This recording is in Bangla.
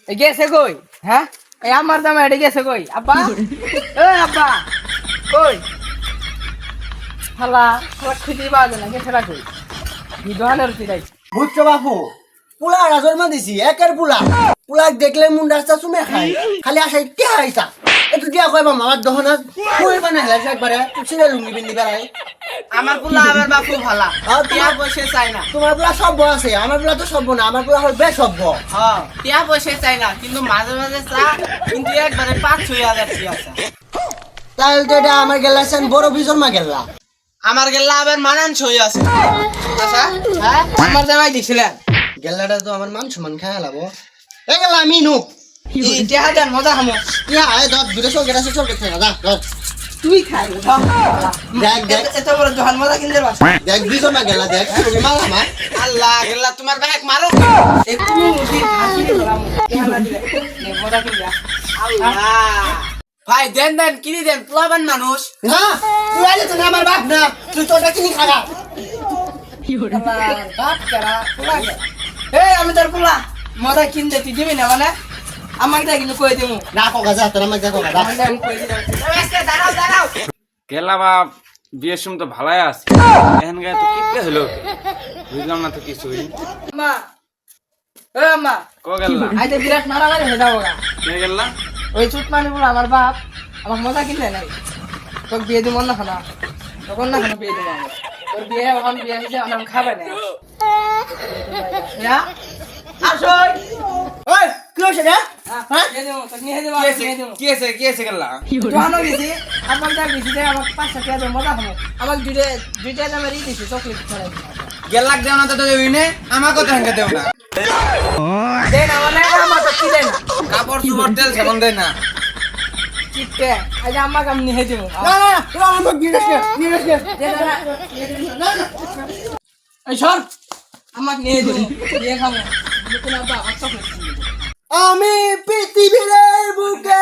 গেছে কই? হ্যাঁ, এই আমার জামাই এটা গেছে কই? আব্বা, এ আব্বা, কই? শালা শালা খুঁজে পাওয়া যায় না, গেছে না কই? বিধবানের চিরাই। বুঝছো বাপু, পুলা রাজর মা দিছি একের পুলা পুলা দেখলে মুন রাস্তা চুমে খাই খালি আসাই কে আইতা একটু দিয়া কইবা মামার দহনা কই বানা হেলাছে একবারে সিরে লুঙ্গি বিন্দি বেড়াই আমার পুলা আমার বাপু ভালা, টিয়া পয়সা চাই না। তোমার পুলা সভ্য আছে, আমার পুলা তো সভ্য না, আমার পুলা হল বেসভ্য। হ্যাঁ, টিয়া পয়সা চাই না, কিন্তু মাঝে মাঝে চা, কিন্তু একবারে 5-6 হাজার টিয়া চা। তাহলে তো এটা আমার গেলাছেন বড় বিজর মা গেলা। আমার গেল্লা আবার মানান সই আছে। আচ্ছা, হ্যাঁ, আমার জামাই দিছিলেন। গেলাটা তো আমার মান সমান খায় লাবো এ গেলা আমি নু টিয়া দেন মজা হামো। ইয়া আয় দত দূরে চল গেছে চল গেছে না যা তুই খাই দেখ দেখ এত বড় জহান মজা কিনতে পারছ। দেখ বিজর মা গেলা দেখ তুমি মার আমার আল্লাহ গেল্লা তোমার ব্যাগ মারো। একটু মুদির হাসি দিলাম কেমন দিলে মজা কিনলা। আল্লাহ ভাই দেন দেন কিনি দেন, প্লাবান মানুষ। না তুই আইলে তো না আমার বাপ না, তুই তোটা কিনি খাগা বাপ কেরা পোলা কে এই আমি তোর পোলা মজা কিনতে তুই দিবি না মানে আমাকে দা কিন্তু কই দিমু না কোকা যা তোর আমাকে দেখো না আমাকে দা আমি কই দিলাম। আজকে দাঁড়াও দাঁড়াও গেলা বা বিয়ের সময় তো ভালাই আছে, এখন গায়ে তো কিপে হলো, বুঝলাম না তো কিছুই। মা ও মা ক গেলা আইতে বিরাট মারামারি হয়ে যাবো গা। কে গেলা ওই চুট মানে বলে আমার বাপ আমাকে মজা কিনতে নাই, তোকে বিয়ে দিব না খানা, তখন না খানা বিয়ে দিব আমি, তোর বিয়ে এখন বিয়ে হয়েছে আমার খাবে না। আসো ওই কি হইছে রে হ্যাঁ কি আছে গেলা গেলাক দেও না তো দেবি না, আমাকে তো হেঙ্গে দেও না, কাপড় চোপড় তেল সাবান দেয় না। না না তুই আমার গিরেছ গিরেছ আমি পৃথিবীর বুকে